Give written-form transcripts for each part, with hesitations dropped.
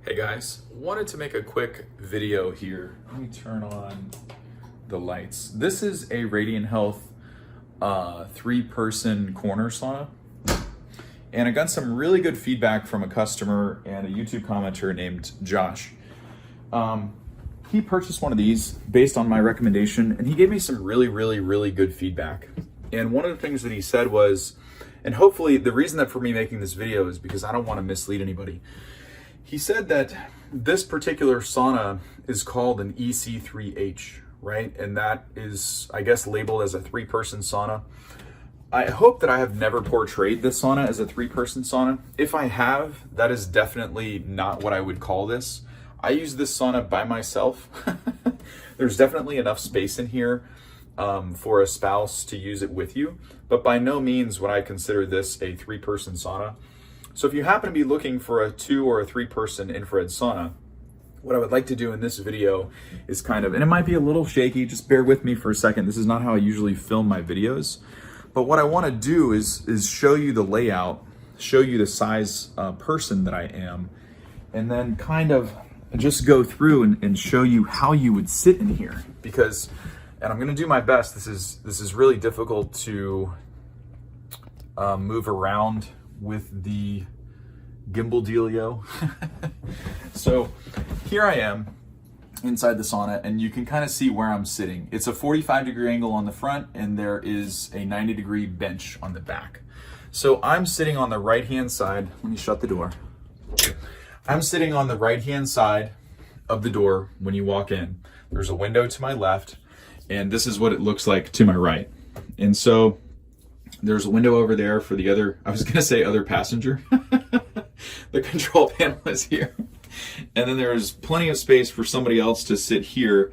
Hey guys, wanted to make a quick video here. Let me turn on the lights. This is a Radiant Health 3-person corner sauna. And I got some really good feedback from a customer and a YouTube commenter named Josh. He purchased one of these based on my recommendation, and he gave me some really good feedback. And one of the things that he said was, and hopefully the reason that for me making this video is because I don't want to mislead anybody. He said that this particular sauna is called an EC3H, right? And that is, I guess, labeled as a 3-person sauna. I hope that I have never portrayed this sauna as a 3-person sauna. If I have, that is definitely not what I would call this. I use this sauna by myself. There's definitely enough space in here for a spouse to use it with you, but by no means would I consider this a 3-person sauna. So if you happen to be looking for a 2 or a 3-person infrared sauna, what I would like to do in this video is kind of, and it might be a little shaky, just bear with me for a second. This is not how I usually film my videos, but what I want to do is show you the layout, show you the size person that I am, and then kind of just go through and show you how you would sit in here. Because, and I'm going to do my best, this is really difficult to move around with the gimbal dealio. So here I am inside the sauna, and you can kind of see where I'm sitting. It's a 45-degree angle on the front, and there is a 90-degree bench on the back. So I'm sitting on the right-hand side. Let me shut the door. I'm sitting on the right-hand side of the door when you walk in. There's a window to my left, and this is what it looks like to my right. And so there's a window over there for the other, I was gonna say other passenger. The control panel is here. And then there's plenty of space for somebody else to sit here.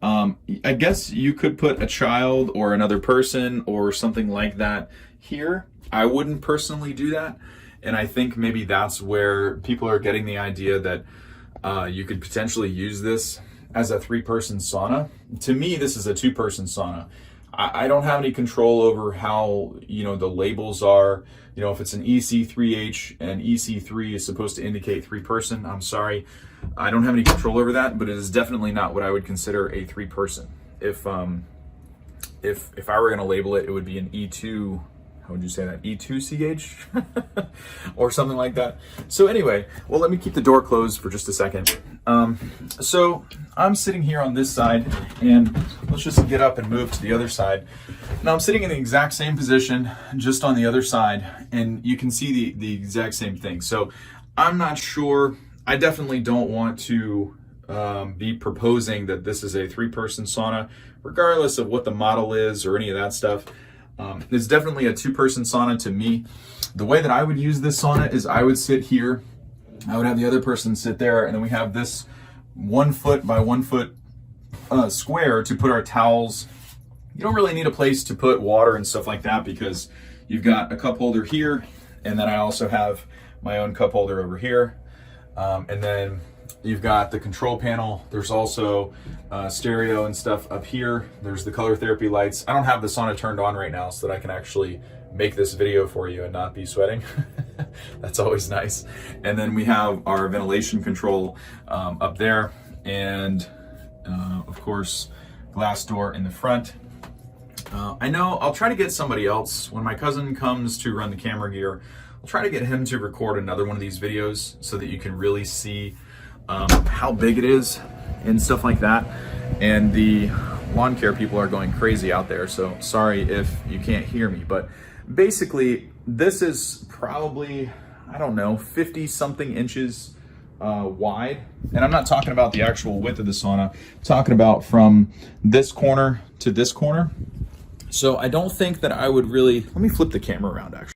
I guess you could put a child or another person or something like that here. I wouldn't personally do that. And I think maybe that's where people are getting the idea that you could potentially use this as a 3-person sauna. To me, this is a 2-person sauna. I don't have any control over how, the labels are. If it's an EC3H and EC3 is supposed to indicate 3-person, I'm sorry. I don't have any control over that, but it is definitely not what I would consider a 3-person. If I were gonna label it, it would be an E2, how would you say that? E2CH or something like that. So anyway, well, let me keep the door closed for just a second. So I'm sitting here on this side, and let's just get up and move to the other side. Now I'm sitting in the exact same position, just on the other side, and you can see the exact same thing. So I'm not sure, I definitely don't want to be proposing that this is a 3-person sauna, regardless of what the model is or any of that stuff. It's definitely a 2-person sauna to me. The way that I would use this sauna is I would sit here, I would have the other person sit there, and then we have this 1 foot by 1 foot square to put our towels. You don't really need a place to put water and stuff like that because you've got a cup holder here, and then I also have my own cup holder over here. And then you've got the control panel. There's also stereo and stuff up here. There's the color therapy lights. I don't have the sauna turned on right now so that I can actually make this video for you and not be sweating. That's always nice. And then we have our ventilation control up there, and of course, glass door in the front. I know I'll try to get somebody else when my cousin comes to run the camera gear. I'll try to get him to record another one of these videos so that you can really see how big it is and stuff like that. And the lawn care people are going crazy out there, so sorry if you can't hear me, but basically this is probably, I don't know, 50 something inches wide. And I'm not talking about the actual width of the sauna, I'm talking about from this corner to this corner. So I don't think that I would really, let me flip the camera around actually.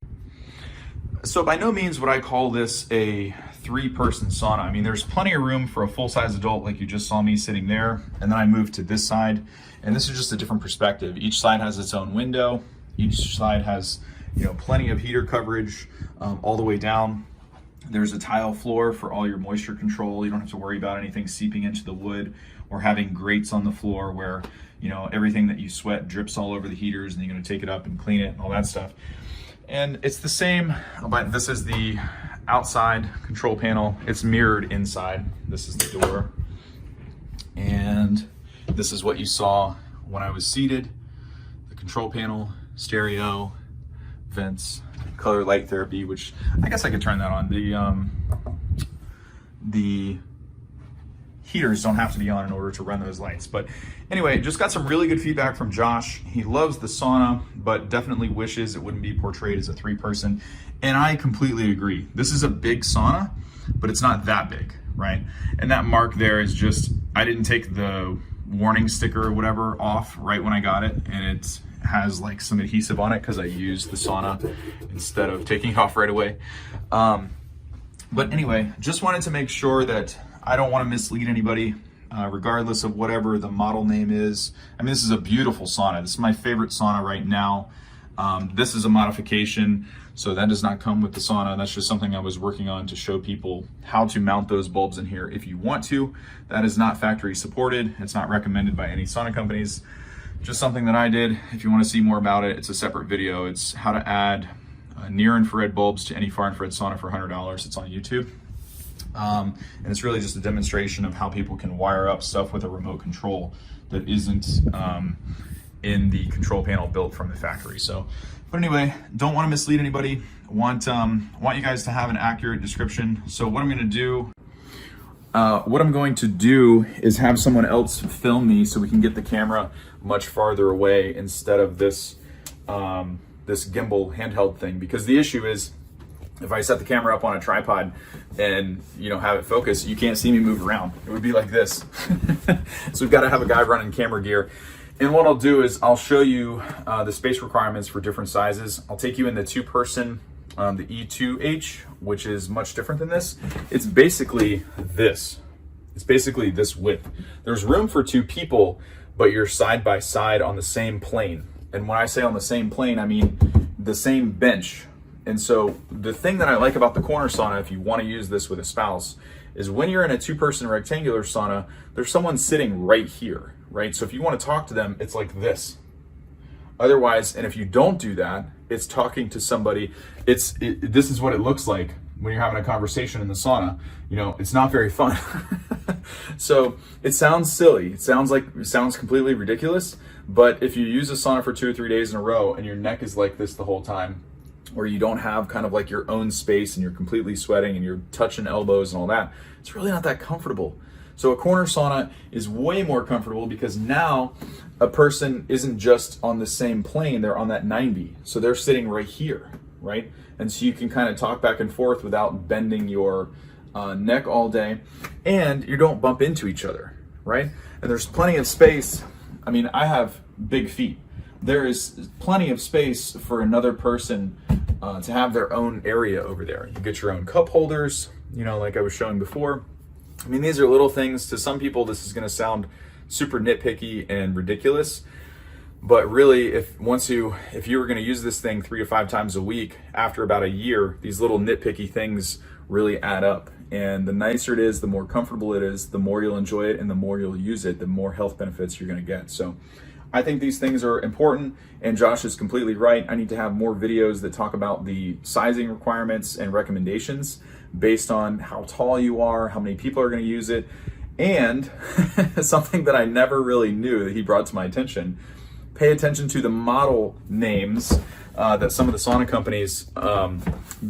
So by no means would I call this a 3-person sauna. I mean, there's plenty of room for a full-size adult, like you just saw me sitting there. And then I moved to this side, and this is just a different perspective. Each side has its own window. Each side has, plenty of heater coverage all the way down. There's a tile floor for all your moisture control. You don't have to worry about anything seeping into the wood or having grates on the floor where, everything that you sweat drips all over the heaters, and you're gonna take it up and clean it and all that stuff. And it's the same, but this is the outside control panel. It's mirrored inside. This is the door. And this is what you saw when I was seated. The control panel, stereo, vents, color light therapy, which I guess I could turn that on. The heaters don't have to be on in order to run those lights. But anyway, just got some really good feedback from Josh. He loves the sauna, but definitely wishes it wouldn't be portrayed as a 3-person. And I completely agree. This is a big sauna, but it's not that big, right? And that mark there is just, I didn't take the warning sticker or whatever off right when I got it, and it has like some adhesive on it because I used the sauna instead of taking it off right away. But anyway, just wanted to make sure that I don't want to mislead anybody, regardless of whatever the model name is. I mean, this is a beautiful sauna. This is my favorite sauna right now. This is a modification, so that does not come with the sauna. That's just something I was working on to show people how to mount those bulbs in here if you want to. That is not factory supported. It's not recommended by any sauna companies. Just something that I did. If you want to see more about it, it's a separate video. It's how to add near infrared bulbs to any far infrared sauna for $100. It's on YouTube. And it's really just a demonstration of how people can wire up stuff with a remote control that isn't in the control panel built from the factory. So, but anyway, don't want to mislead anybody. Want you guys to have an accurate description. So what I'm going to do is have someone else film me so we can get the camera much farther away instead of this this gimbal handheld thing, because the issue is if I set the camera up on a tripod and have it focus, you can't see me move around. It would be like this. So we've got to have a guy running camera gear. And what I'll do is I'll show you the space requirements for different sizes. I'll take you in the 2-person, the E1H, which is much different than this. It's basically this. It's basically this width. There's room for 2 people, but you're side by side on the same plane. And when I say on the same plane, I mean the same bench. And so the thing that I like about the corner sauna, if you want to use this with a spouse, is when you're in a 2-person rectangular sauna, there's someone sitting right here, right? So if you want to talk to them, it's like this. Otherwise, and if you don't do that, it's talking to somebody. This is what it looks like when you're having a conversation in the sauna. It's not very fun. So it sounds silly. It sounds completely ridiculous. But if you use a sauna for 2 or 3 days in a row and your neck is like this the whole time, or you don't have kind of like your own space and you're completely sweating and you're touching elbows and all that, it's really not that comfortable. So a corner sauna is way more comfortable because now a person isn't just on the same plane, they're on that 90. So they're sitting right here, right? And so you can kind of talk back and forth without bending your neck all day, and you don't bump into each other, right? And there's plenty of space. I mean, I have big feet. There is plenty of space for another person to have their own area over there. You get your own cup holders, like I was showing before. I mean, these are little things. To some people, this is going to sound super nitpicky and ridiculous. But really, if you were going to use this thing 3 to 5 times a week, after about a year, these little nitpicky things really add up. And the nicer it is, the more comfortable it is, the more you'll enjoy it, and the more you'll use it, the more health benefits you're going to get. So I think these things are important, and Josh is completely right. I need to have more videos that talk about the sizing requirements and recommendations based on how tall you are, how many people are going to use it, and something that I never really knew that he brought to my attention, pay attention to the model names that some of the sauna companies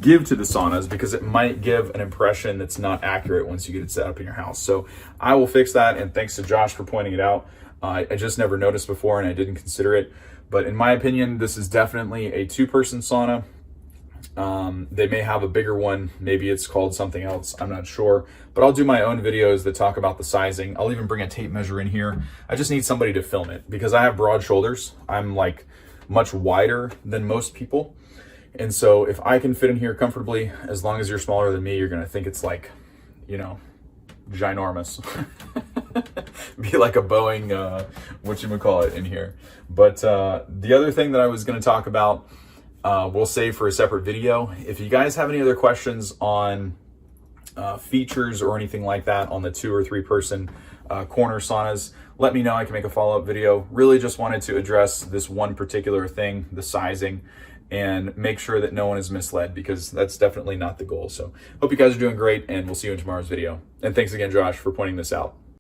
give to the saunas, because it might give an impression that's not accurate once you get it set up in your house. So I will fix that, and thanks to Josh for pointing it out. I just never noticed before and I didn't consider it. But in my opinion, this is definitely a 2-person sauna. They may have a bigger one. Maybe it's called something else. I'm not sure. But I'll do my own videos that talk about the sizing. I'll even bring a tape measure in here. I just need somebody to film it because I have broad shoulders. I'm like much wider than most people. And so if I can fit in here comfortably, as long as you're smaller than me, you're going to think it's like, ginormous. Be like a Boeing, whatchamacallit in here. But the other thing that I was going to talk about, we'll save for a separate video. If you guys have any other questions on features or anything like that on the 2 or 3 person corner saunas, let me know. I can make a follow-up video. Really just wanted to address this one particular thing, the sizing. and make sure that no one is misled, because that's definitely not the goal. So hope you guys are doing great, and we'll see you in tomorrow's video. And thanks again, Josh, for pointing this out.